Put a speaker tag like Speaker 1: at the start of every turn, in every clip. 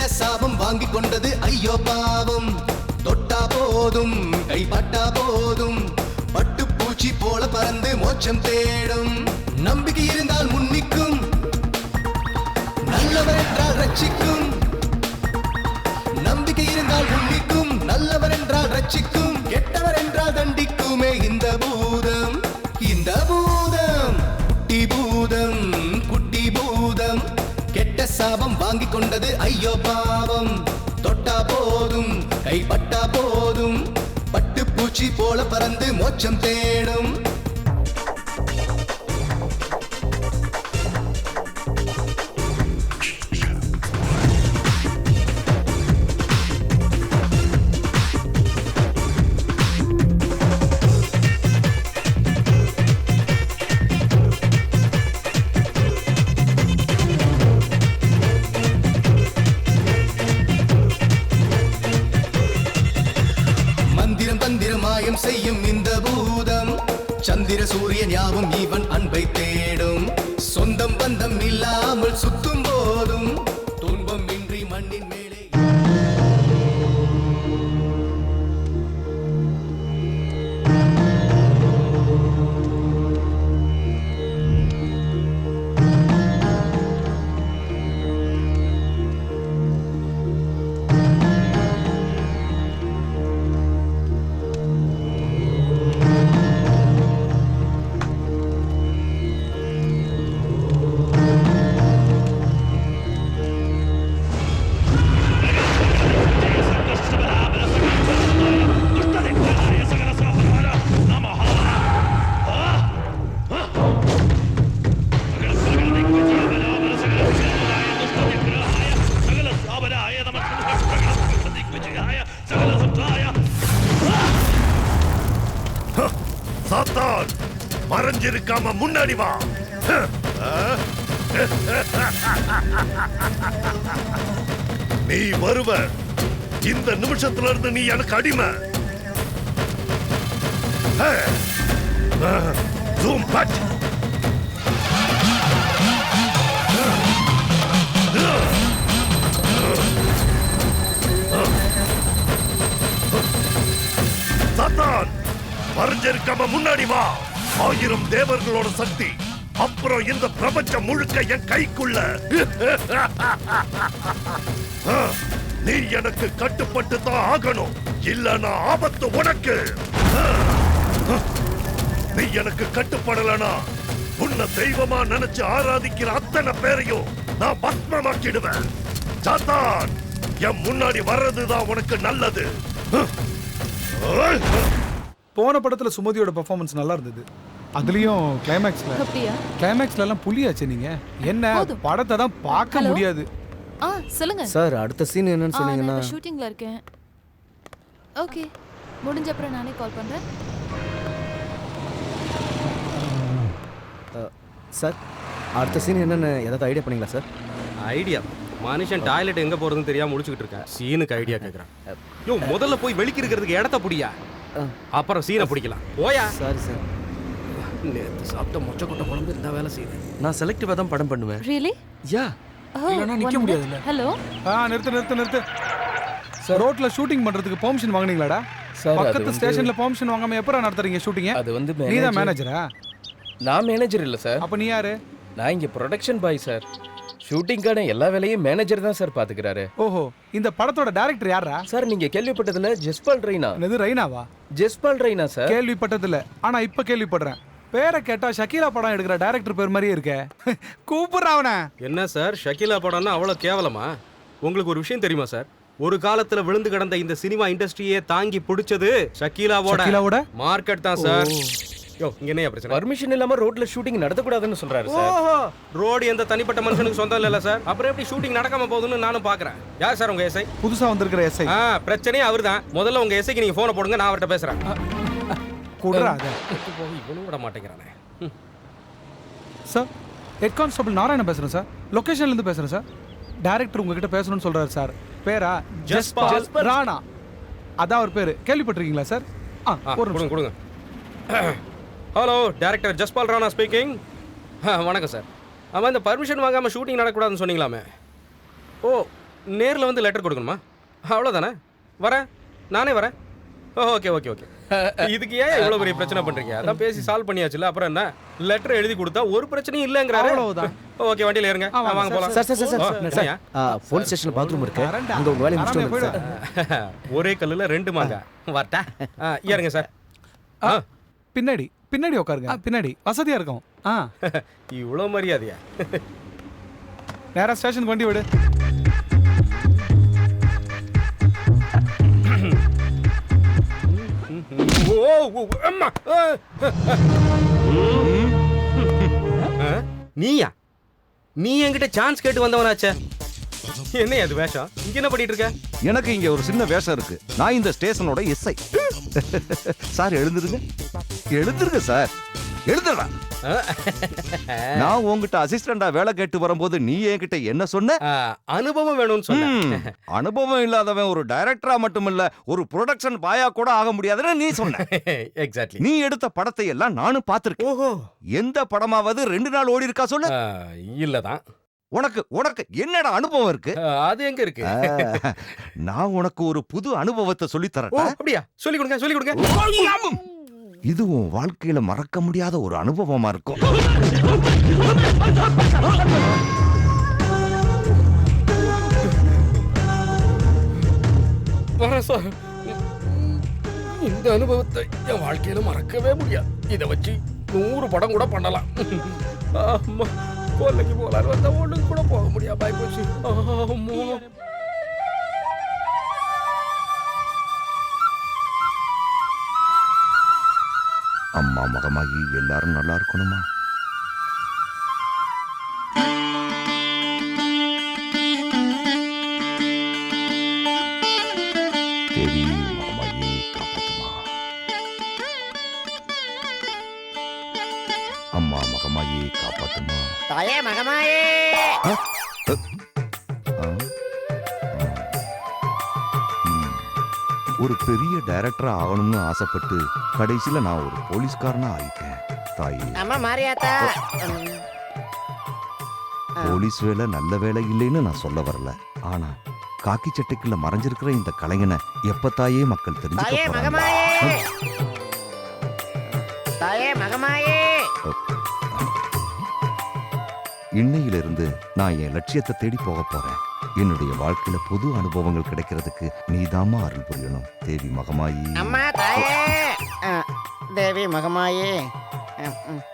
Speaker 1: கெட்ட சாபம் வாங்கி கொண்டது ஐயோ பாவம். தொட்டா போதும் கைப்பட்டா போதும் பட்டு பூச்சி போல பறந்து மோட்சம் தேடும். நம்பிக்கை இருந்தால் முன்னிக்கும், நல்லவர் என்றால் ரட்சிக்கும். நம்பிக்கை இருந்தால் முன்னிக்கும், நல்லவர் என்றால் ரட்சிக்கும். கெட்டவர் என்றால் தண்டிக்குமே இந்த பூதம். இந்த பூதம் குட்டி பூதம், குட்டி பூதம். கெட்ட சாபம் வாங்கி கொண்டது ஐயோ பாவம். தொட்டா போதும் கைப்பட்டா போதும் பட்டு பூச்சி போல பறந்து மோட்சம் தேடும். தந்திரமாயம் செய்யும் இந்த பூதம். சந்திர சூரியன் யாவும் இவன் அன்பை தேடும். சொந்தம் பந்தம் இல்லாமல் சுத்தும் போதும் துன்பம் இன்றி மண்ணின் மேலே.
Speaker 2: சாத்தான், மறைஞ்சிருக்காம முன்னாடி வா. நீ வருவ. இந்த நிமிஷத்துல இருந்து நீ எனக்கு அடிமை. Zoom but. சாத்தான், மறைஞ்சிருக்காம முன்னாடி வா. 1000 தேவர்களோட சக்தி, அப்புறம் இந்த பிரபஞ்சம் முழுக்க என் கைக்குள்ள. நீ எனக்கு கட்டுப்பட்டு தான் ஆகணும், இல்லனா ஆபத்து உனக்கு. நீ எனக்கு கட்டுப்படலனா உன்னை தெய்வமா நினைச்சு ஆராதிக்கிற அத்தனை பேரையும் நான் பத்மமாக்கிடுவேன். சாத்தான், என் முன்னாடி வர்றதுதான் உனக்கு நல்லது.
Speaker 3: போன படத்துல சுமதியோட பெர்ஃபார்மன்ஸ் நல்லா இருந்தது. அதுலயும் கிளைமேக்ஸ்ல எல்லாம் புலியாச்சு. நீங்க என்ன படத்தை தான் பார்க்க முடியாது.
Speaker 4: சொல்லுங்க
Speaker 5: சார், அடுத்த சீன் என்னன்னு சொன்னீங்கன்னா.
Speaker 4: நான் ஷூட்டிங்ல இருக்கேன். ஓகே, முடிஞ்ச அப்புறம் நானே கால் பண்றேன்.
Speaker 5: சார், அடுத்த சீன் என்னன்னு ஏதாவது ஐடியா பண்ணீங்களா சார்?
Speaker 6: ஐடியா? மனுஷன் டாய்லெட் எங்க போறதுன்னு தெரியாம முடிச்சுக்கிட்டு இருக்கேன். சீனுக்கு ஐடியா கேக்குறான். யோ, முதல்ல போய் வெளிக்கிறதுக்கு இடத்த புடியா, அப்புறம் சீனை பிடிக்கலாம். ஓயா.
Speaker 5: சாரி சார்,
Speaker 6: நேத்து சாப்பிட்ட மொச்சக்கொட்டை குழம்பு இருந்தா வேலை செய்யுது.
Speaker 5: நான் செலக்டிவா தான் படம் பண்ணுவேன்.
Speaker 4: ரியலி?
Speaker 5: யா.
Speaker 3: இல்லனா நிக்க முடியாதுல.
Speaker 4: ஹலோ.
Speaker 3: நிறுத்து. சார், ரோட்ல ஷூட்டிங் பண்றதுக்கு பெர்மிஷன் வாங்குனீங்களாடா? பக்கத்து ஸ்டேஷன்ல பெர்மிஷன் வாங்காம எப்பறா நடத்துறீங்க ஷூட்டிங்?
Speaker 7: அது வந்து
Speaker 3: நீ தான் மேனேஜரா?
Speaker 7: நான் மேனேஜர் இல்ல சார்.
Speaker 3: அப்ப நீ யாரு?
Speaker 7: நான் இங்க ப்ரொடக்ஷன் பாய் சார். ஷூட்டிங்கான எல்லா வேலையும் மேனேஜர் தான் சார் பாத்துக்கிறாரு.
Speaker 3: ஓஹோ, இந்த படத்தோட டைரக்டர் யாரா
Speaker 7: சார்? நீங்க கேள்விப்பட்டதுல ஜஸ்பால் ரெய்னா.
Speaker 3: என்னது, ரெய்னாவா?
Speaker 7: ஜஸ்பால் ரெய்னா சார்.
Speaker 3: கேள்விப்பட்டதில்ல, ஆனா இப்ப கேள்விப்படுறேன். பேரை கேட்டா ஷக்கீலா படம் எடுக்கிற டைரக்டர் பேர் மாதிரியே இருக்கே. கூப்பிடுறாவன.
Speaker 6: என்ன சார், ஷக்கீலா படம்னா அவ்வளவு கேவலமா? உங்களுக்கு ஒரு விஷயம் தெரியுமா சார்? ஒரு காலத்துல விழுந்து கிடந்த இந்த சினிமா இண்டஸ்ட்ரியே தாங்கி பிடிச்சது ஷக்கீலாவோட மார்க்கெட் தான் சார். யோ, இங்க என்ன பிரச்சனை?
Speaker 7: பர்மிஷன் இல்லாம ரோட்ல ஷூட்டிங் நடத்த கூடாதுன்னு சொல்றாரு சார்.
Speaker 6: ஓஹோ, ரோட் எந்த தனிப்பட்ட மனுஷனுக்கு சொந்தம் இல்லல சார். அப்புறம் எப்படி ஷூட்டிங் நடக்காம போகுதுன்னு நானும் பாக்குறேன். யார் சார் உங்க எஸ்ஐ?
Speaker 3: புதுசா வந்திருக்கிற எஸ்ஐ.
Speaker 6: பிரச்சனையே அவர்தான். முதல்ல உங்க எஸ்ஐக்கு நீங்க போனை போடுங்க, நான் அவர்கிட்ட பேசுறேன்.
Speaker 3: குடுறாத.
Speaker 6: இவனும் விட மாட்டேங்கிறானே.
Speaker 3: சார், ஹெட் கான்ஸ்டபிள் நாராயணன் பேசுறேன் சார். லொகேஷன்ல இருந்து பேசுறேன் சார். டைரக்டர் உங்ககிட்ட பேசணும்னு சொல்றாரு சார். பேரா ஜஸ்பால் ராணா. அதான் அவர் பேரு. கேள்விப்பட்டிருக்கீங்களா சார்?
Speaker 6: கொடுங்க. Hello, director Jaspal Rana speaking. வணக்கம் சார். ஆமாம், இந்த பர்மிஷன் வாங்காமல் ஷூட்டிங் நடக்கூடாதுன்னு சொன்னீங்களாமே. ஓ, நேரில் வந்து லெட்டர் கொடுக்கணுமா? அவ்வளோதானே, வரேன், நானே வரேன். Okay okay okay. இதுக்கு ஏன் இவ்வளோ பெரிய பிரச்சனை பண்ணுறீங்க? அதான் பேசி சால்வ் பண்ணியாச்சுல, அப்புறம் என்ன? லெட்டர் எழுதி கொடுத்தா ஒரு பிரச்சனையும் இல்லைங்கிறாரு.
Speaker 3: அவ்வளவுதான்.
Speaker 6: ஓகே, வண்டியில் ஏறுங்க, வாங்க போகலாம்.
Speaker 5: சார் போலீஸ் ஸ்டேஷன்ல பாத்ரூம் இருக்கு அங்க உங்க வேலையை முடிச்சுட்டு வந்துருங்க சார்.
Speaker 6: ஒரே கல்லுல 2 மாங்கா. வரட்டா? ஏறுங்க சார்.
Speaker 3: பின்னாடி பின்னாடி உட்காருங்க, பின்னாடி வசதியா இருக்கும்.
Speaker 6: இவ்வளோ மரியாதையா?
Speaker 3: நேரா ஸ்டேஷனுக்கு வண்டி விடு.
Speaker 6: நீயா? நீ என்கிட்ட சான்ஸ் கேட்டு வந்தவனாச்சே. என்ன அது வேஷம்? இங்க என்ன பண்ணிட்டு இருக்க?
Speaker 8: எனக்கு இங்க ஒரு சின்ன வேஷம் இருக்கு. நான் இந்த ஸ்டேஷனோட எஸ்ஐ. சார் எழுந்துருங்க, எழுந்துருங்க சார், எழுந்துடா. நான் உங்ககிட்ட அசிஸ்டண்டா வேலை கேட்டு வரும்போது நீ என்கிட்ட என்ன சொன்ன?
Speaker 6: அனுபவம் வேணும்னு சொன்ன.
Speaker 8: அனுபவம் இல்லாதவன் ஒரு டைரக்டரா மட்டுமில்ல, ஒரு ப்ரொடக்ஷன் பாயா கூட ஆக முடியாதுன்னு நீ சொன்ன.
Speaker 6: எக்ஸாக்ட்லி.
Speaker 8: நீ எடுத்த படத்தை எல்லாம் நானும் பார்த்திருக்கேன்.
Speaker 6: ஓஹோ.
Speaker 8: எந்த படமாவது 2 நாள் ஓடி இருக்கா சொல்லு?
Speaker 6: இல்லதான்.
Speaker 8: உனக்கு என்னடா அனுபவம் இருக்கு?
Speaker 6: அது எங்க இருக்கு?
Speaker 8: நான் உனக்கு ஒரு புது அனுபவத்தை சொல்லி தரேன்.
Speaker 6: அப்படியா? சொல்லி கொடுங்க, சொல்லி கொடுங்க.
Speaker 8: இது உன் வாழ்க்கையில மறக்க முடியாத ஒரு அனுபவமா இருக்கும்.
Speaker 6: இந்த அனுபவத்தை என் வாழ்க்கையில மறக்கவே முடியாது. இதை வச்சு 100 படம் கூட பண்ணலாம். ஆமா, கொல்லைக்கு போகலான்னு வந்தா ஒண்ணு கூட போக முடியாது. பாய் போச்சு.
Speaker 8: அம்மா மகமாகி எல்லாரும் நல்லா இருக்கணுமா? தேவி மகமாகி காப்பாத்துமா. அம்மா மகமாகி காப்பாத்துமா.
Speaker 9: தாயே மகமாயே.
Speaker 8: ஒரு பெரிய டைரக்டரா ஆகணும்னு ஆசைப்பட்டு கடைசியில நான் ஒரு போலீஸ்காரனா ஆயிட்டேன். தாயே,
Speaker 9: அம்மா மாரியாத்தா.
Speaker 8: போலீஸ் வேலை நல்ல வேலை இல்லைன்னு நான் சொல்ல வரல. ஆனா காக்கி சட்டைக்குள்ள மறைஞ்சிருக்கிற இந்த கலைஞனை எப்ப தாயே மக்கள்
Speaker 9: தாயே
Speaker 8: தெரிஞ்சுக்க
Speaker 9: மகமாயே.
Speaker 8: போறாங்க?
Speaker 9: தாயே மகமாயே.
Speaker 8: இன்னையிலிருந்து நான் என் லட்சியத்தை தேடி போக போறேன். என்னுடைய வாழ்க்கையில புது அனுபவங்கள் கிடைக்கிறதுக்கு நீதாம்மா அருள் புரியணும். தேவி மகமாயி.
Speaker 9: அம்மா தாயே. தேவி மகமாயே.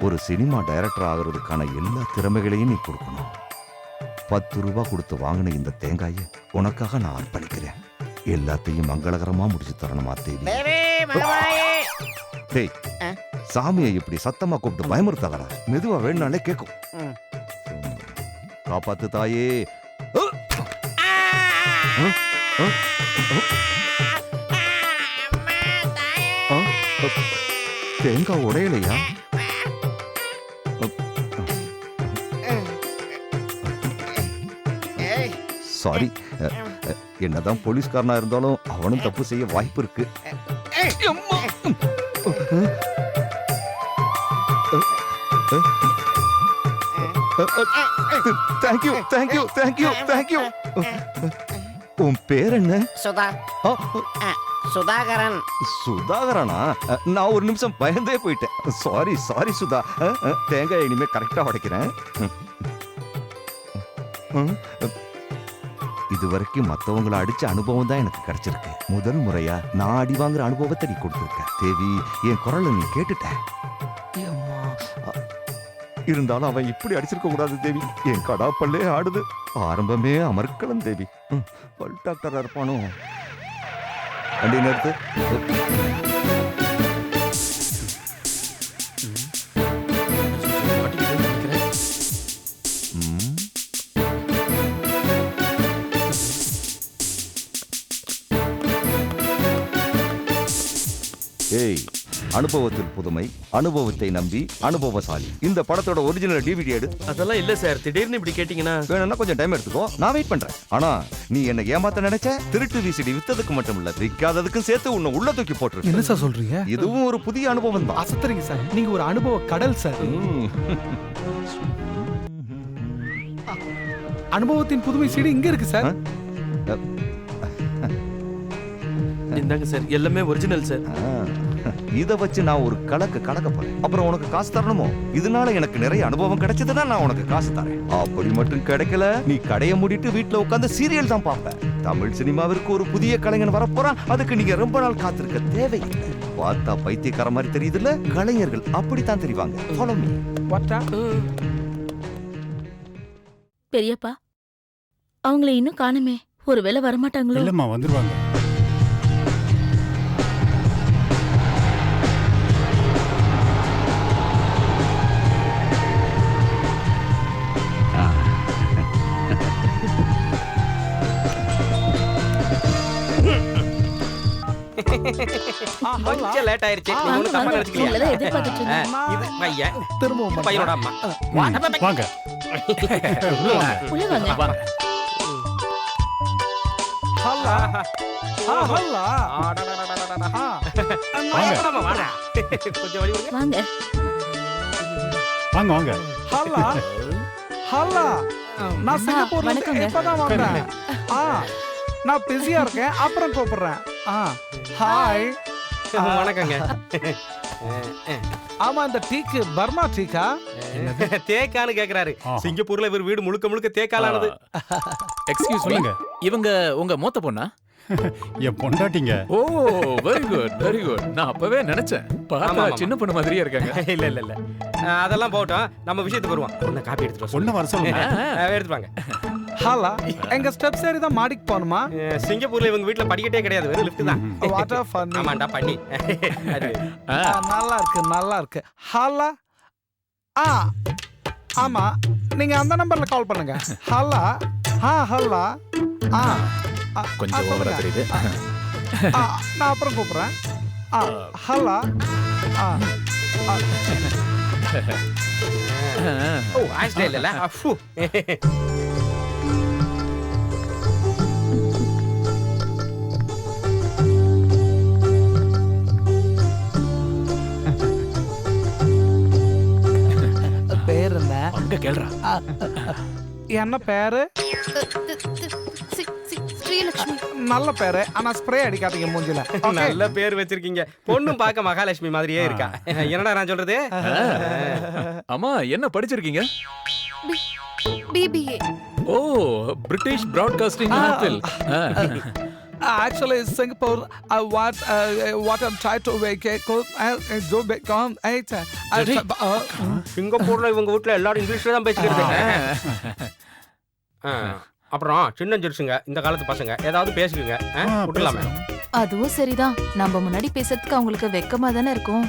Speaker 8: ஒரு சினிமா டைரக்டர் ஆகிறதுக்கான எல்லா திறமைகளையும் நீ கொடுக்கணும். 10 ரூபாய் கொடுத்து வாங்கின இந்த தேங்காயை உனக்காக நான் அர்ப்பணிக்கிறேன். எல்லாத்தையும் மங்களகரமா முடிச்சு தரணுமா தேவி?
Speaker 9: தேவி மகமாயே.
Speaker 8: டேய், சாமியை இப்படி சத்தமா கூப்பிட்டு பயமுறுத்தாதடா. மெதுவா வேணும்னாலே கேட்கும். காப்பாத்து தாயே. தேங்காய் உடையலையா? சாரி, என்னதான் போலீஸ்காரனா இருந்தாலும் அவனும் தப்பு செய்ய வாய்ப்பு இருக்கு. Thank you thank you thank you thank you. உன் பேர் என்ன?
Speaker 9: சுதா. சுதாகரன்.
Speaker 8: சுதாகரனா? நான் ஒரு நிமிஷம் பயந்தே போயிட்டேன். Sorry sorry Sudha. தேங்காய் இனிமே கரெக்டா உடைக்கிறேன். இதுவரைக்கும் மத்தவங்களை அடிச்ச அனுபவம் தான் எனக்கு கிடைச்சிருக்கு. முதல் முறையா நான் அடி வாங்குற அனுபவத்தை நீ கொடுத்துருக்க தேவி. என் குரலை நீ கேட்டுட்ட. இருந்தாலும் அவன் இப்படி அடிச்சிருக்க கூடாது தேவி. என் கடாப்பல்லே ஆடுது. ஆரம்பமே அமர்க்கலாம் தேவி. பல் டாக்டரா இருப்பானோ? வண்டி நிறுத்து. ஏய், அனுபவத்தில் புதுமை, அனுபவத்தை நம்பி அனுபவசாலி. இந்த படத்தோட ஒரிஜினல் டிவிடி எடு.
Speaker 7: அதெல்லாம் இல்ல சார், திடீர்னு இப்படி கேட்டீங்கன்னா
Speaker 8: வேணும்னா கொஞ்சம் டைம் எடுத்துக்கோ, நான் வெயிட் பண்றேன். ஆனா நீ என்ன ஏமாத்த நினைச்ச? திருட்டு விசிடி வித்ததுக்கு மட்டும் இல்ல, விக்காததுக்கும் சேர்த்து உன்னை உள்ள தூக்கி போட்டுரு.
Speaker 3: என்ன சார் சொல்றீங்க?
Speaker 8: இதுவும் ஒரு புதிய அனுபவம் தான்.
Speaker 3: அசத்துறீங்க சார், நீங்க ஒரு அனுபவ கடல் சார்.
Speaker 8: அனுபவத்தின் புதுமை சீடு இங்க இருக்கு சார்.
Speaker 7: இந்தாங்க சார், எல்லாமே ஒரிஜினல் சார்.
Speaker 8: இத வச்சு நான் ஒரு கலக்க போறேன். அப்புறம் உனக்கு காசு தரணுமோ? இதனால எனக்கு நிறைய அனுபவம் கிடைச்சதுன்னா நான் உனக்கு காசு தரேன். அப்படி மட்டும் கிடைக்கல, நீ கடையை மூடிட்டு வீட்டுல உட்கார்ந்து சீரியல் தான் பார்ப்ப. தமிழ் சினிமாவிற்கு ஒரு புதிய கலைஞன் வரப்போறான். அதுக்கு நீங்க ரொம்ப நாள் காத்திருக்க தேவையில்லை. பார்த்தா பைத்தியக்கார மாதிரி தெரியுதுல்ல? கலைஞர்கள் அப்படித்தான் தெரிவாங்க. Follow me.
Speaker 10: பெரியப்பா, அவங்கள இன்னும் காணுமே. ஒருவேளை வரமாட்டாங்களோ?
Speaker 11: இல்லம்மா, வந்துருவாங்க.
Speaker 6: கொஞ்சம் லேட் ஆயிருச்சு. நீங்க ஒண்ணும் தப்பா நினைச்சுக்கலையா?
Speaker 10: உங்களை தான் எதிர்பார்த்துட்டு இருந்தேன்.
Speaker 6: இது பையன்,
Speaker 3: திரும்பவும்
Speaker 6: பையனோட அம்மா.
Speaker 11: வாங்க.
Speaker 10: உள்ள வாங்க.
Speaker 3: ஹல்லா ஹல்லா
Speaker 6: வாடா. கொஞ்சம் வழி விடுங்க.
Speaker 10: வாங்க.
Speaker 11: வாங்க வாங்க.
Speaker 3: ஹல்லா ஹல்லா நான் சிங்கப்பூர்ல
Speaker 10: வணக்கங்க.
Speaker 3: இப்பதான் வந்தேன். நான் பிஸியா இருக்கேன், அப்புறம் கூப்பிடுறேன். ஹாய்.
Speaker 6: வணக்கங்க.
Speaker 3: ஆமா, இந்த டீக்கு பர்மா டீக்கா?
Speaker 6: தேக்கான்னு கேக்குறாரு. சிங்கப்பூர்ல இவர் வீடு முழுக்க முழுக்க தேக்காலானது.
Speaker 7: எக்ஸ்கியூஸ் மீ, இவங்க உங்க மூத்த பொண்ணா?
Speaker 11: என் பொண்டாட்டிங்க.
Speaker 7: ஓ, வெரி குட் வெரி குட். நான் அப்பவே நினைச்சேன், பார்த்தா சின்ன பொண்ணு மாதிரியே இருக்காங்க.
Speaker 6: இல்ல இல்ல இல்ல, அதெல்லாம் போகட்டும், நம்ம விஷயத்துக்கு வருவோம். ஒண்ணு காப்பி எடுத்துட்டு வா.
Speaker 11: பொண்ணு வர சொல்லுங்க.
Speaker 6: எடுத்து வாங்க.
Speaker 3: ஹலா, எங்க ஸ்டெப்ஸ் ஏறி தான் மாடிக்கு போகணுமா?
Speaker 6: சிங்கப்பூர்ல இவங்க வீட்ல படிக்கட்டே கிடையாது, வெறும் லிஃப்ட் தான்.
Speaker 3: What a funny.
Speaker 6: ஆமாண்டா பண்ணி.
Speaker 3: நல்லா இருக்கு நல்லா இருக்கு. ஹலா. ஆமா, நீங்க அந்த நம்பர்ல கால் பண்ணுங்க. ஹலா. ஹலா.
Speaker 7: கொஞ்சம் ஓவரா தெரியுது.
Speaker 3: நான் அப்புறம் கூப்பிடுறேன். ஹலா.
Speaker 6: ஓ, ஆஸ்ட்ரேலியா இல்ல. அஃபு.
Speaker 3: பேர் என்ன?
Speaker 7: அங்க கேளுடா.
Speaker 3: என்ன பேரு?
Speaker 4: ஸ்ரீலக்ஷ்மி.
Speaker 3: நல்ல பேரு, ஆனா ஸ்ப்ரே அடிக்காதீங்க மூஞ்சில.
Speaker 6: நல்ல பேர் வச்சிருக்கீங்க. பொண்ணும் பார்க்க மகாலட்சுமி மாதிரியே இருக்கா. என்னடா நான் சொல்றது?
Speaker 7: அம்மா, என்ன படிச்சிருக்கீங்க?
Speaker 4: BBA.
Speaker 7: ஓ, British broadcasting council.
Speaker 3: Actually, Singapore, what I'm trying to make do become
Speaker 6: சிங்கப்பூர்ல இவங்க வீட்ல எல்லாரும் இங்கிலீஷ்ல தான் பேசிக்கிறது. அப்புறம் சின்ன ஜெர்சுங்க, இந்த காலத்து பசங்க ஏதாவது பேசிக்குங்க, விட்டுலாமே.
Speaker 4: அதுவும் சரிதான். நம்ம முன்னாடி பேசுறதுக்கு அவங்களுக்கு வெக்கமா தானே இருக்கும்.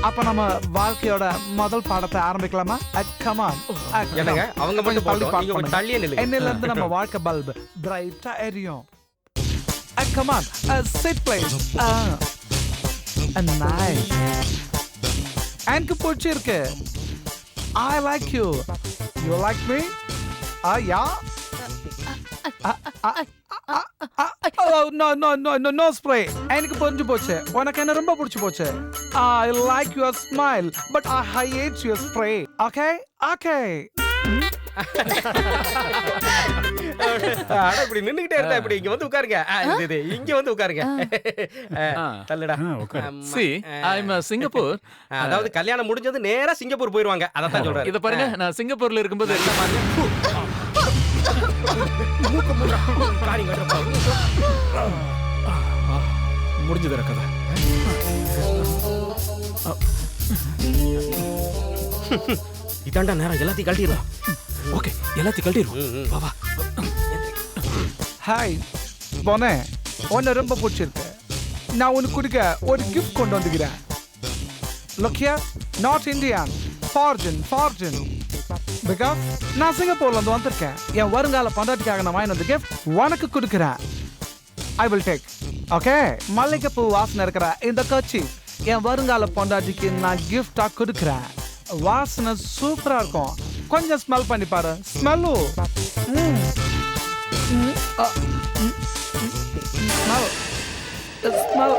Speaker 3: அப்ப நம்ம வாழ்க்கையோட முதல் பாடத்தை ஆரம்பிக்கலாமா? Come on.
Speaker 6: என்னங்க அவங்க மட்டும் போடுங்க, நீங்க கொஞ்சம் தள்ளியே நில்லுங்க.
Speaker 3: என்னையில இருந்து நம்ம வாழ்க்கை பல்ப் பிரைட்டா எரியும். Come on. Sit please. Nice. எனக்கு பிடிச்சிருக்கு. I like you. You like me? Yeah. No spray. எனக்கு புரிஞ்சு போச்சு. உனக்கு என்ன ரொம்ப பிடிச்சு போச்சு. I like your smile, but I hate your spray. Okay?
Speaker 6: அட, இப்படி நின்னுகிட்டே இருந்தா இப்படி இங்க வந்து உட்காருங்க. இது இங்க வந்து உட்காருங்க. தள்ளுடா.
Speaker 7: See, I'm Singapore.
Speaker 6: அதாவது கல்யாணம் முடிஞ்சது நேரா சிங்கப்பூர் போயிடுவாங்க. அத தான் சொல்றேன்.
Speaker 7: இத பாருங்க, நான் சிங்கப்பூர்ல இருக்கும்போது முடிஞ்சது கதை.
Speaker 6: இதாண்டா நேரம், எல்லாத்தையும் கழட்டிடுறோம்.
Speaker 7: ஓகே, எல்லாத்தையும் கழட்டிடுவோம். வா வா.
Speaker 3: ஹாய் போனே, உன்னை ரொம்ப பிடிச்சிருக்கு. நான் உனக்கு கொடுக்க ஒரு கிஃப்ட் கொண்டு வந்துக்கிறேன். Look here, not Indian, foreign. Because நான் சிங்கப்பூர்ல இருந்து வந்திருக்கேன். என் வருங்கால பொண்டாட்டிக்காக நான் வாங்கின கிஃப்ட் உனக்கு கொடுக்குறேன். I will take. Okay? மல்லிகைப்பூ வாசனை இருக்கிற இந்த கட்சி என் வருங்கால பொண்டாட்டிக்கு நான் கிஃப்டா கொடுக்குறேன். வாசனை சூப்பரா இருக்கும். கொஞ்சம் ஸ்மெல் பண்ணி பாரு. ஸ்மெல்லு. Smell.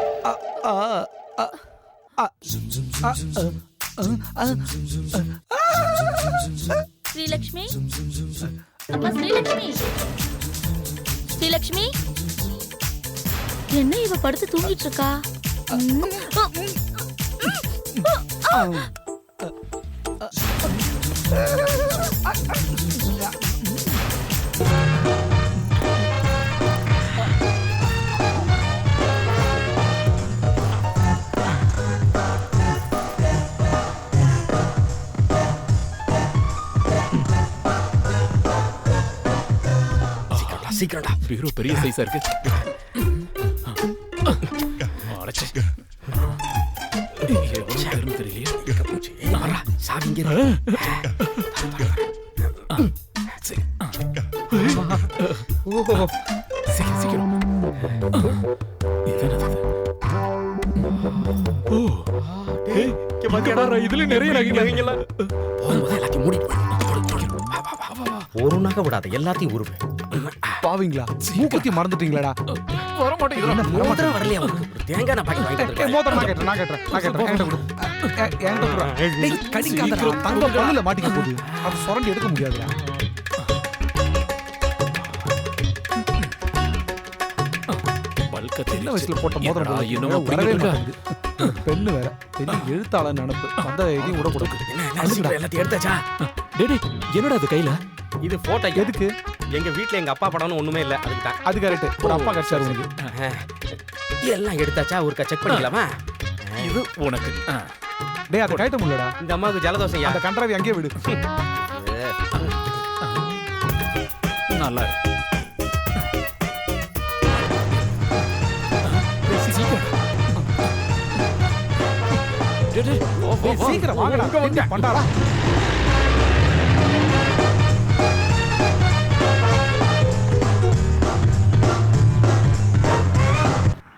Speaker 10: ஸ்ரீலக்ஷ்மி, அம்மா ஸ்ரீலக்ஷ்மி. ஸ்ரீலக்ஷ்மி என்ன இவ படுத்து தூங்கிட்டு இருக்கா?
Speaker 6: சீக்கிரம்டா.
Speaker 7: பீரோ பெரிய சைஸா இருக்கு. அடச்சே. எவ்வளவு பேருன்னு தெரியலையே.
Speaker 6: சாவிங்க.
Speaker 7: சரி. சீக்கிரம்.
Speaker 3: இதுல நிறைய நகைங்களா?
Speaker 6: போகும்போது எல்லாத்தையும் மூடி ஒரு நகை விடாத எல்லாத்தையும் உருவு.
Speaker 3: பாவீங்களா? மூக்குத்தி மறந்துட்டீங்களாடா?
Speaker 7: வர மாட்டேங்குது.
Speaker 6: மோதிரம் வரலையா உனக்கு? தேங்காய் நான் பாக்கெட் வாங்கிட்டு வந்திருக்கேன்.
Speaker 3: மோதிரம் நான் கேட்டேன். என்கிட்ட கொடு. என்கிட்ட கொடு. டேய் கடிக்காதடா. தங்க பல்லுல மாட்டிக்க போகுது. அது சுரண்டி எடுக்க முடியாதுடா. சின்ன வயசுல போட்ட மோதிரம்
Speaker 7: இன்னும்
Speaker 3: வரவே மாட்டேங்குது. பெண்ணு வேற பெரிய எழுத்தாளர் நினப்பு. அந்த இதையும் விட கூடாது.
Speaker 6: எல்லாத்தையும் எடுத்தாச்சா?
Speaker 7: டேடி என்னடா அது கையில?
Speaker 6: இது போட்டோ.
Speaker 3: எதுக்கு?
Speaker 6: எங்க வீட்ல எங்க அப்பா படம்னு ஒண்ணுமே இல்ல. அதுக்கு தான்.
Speaker 3: அது கரெக்ட். ஒரு அப்பா கிடைச்சாரு உனக்கு.
Speaker 6: எல்லாம் எடுத்தாச்சா? ஒருக்கா செக் பண்ணிக்கலாமா?
Speaker 7: இது உனக்கு.
Speaker 3: டேய் அதை கைட்ட முடியலடா.
Speaker 6: இந்த அம்மாவுக்கு ஜலதோஷம்.
Speaker 3: அந்த கண்டராவி அங்கேயே விடு.
Speaker 7: நல்லா இருக்கு.
Speaker 3: சீக்கிரம் வாங்கடா. பண்டாரா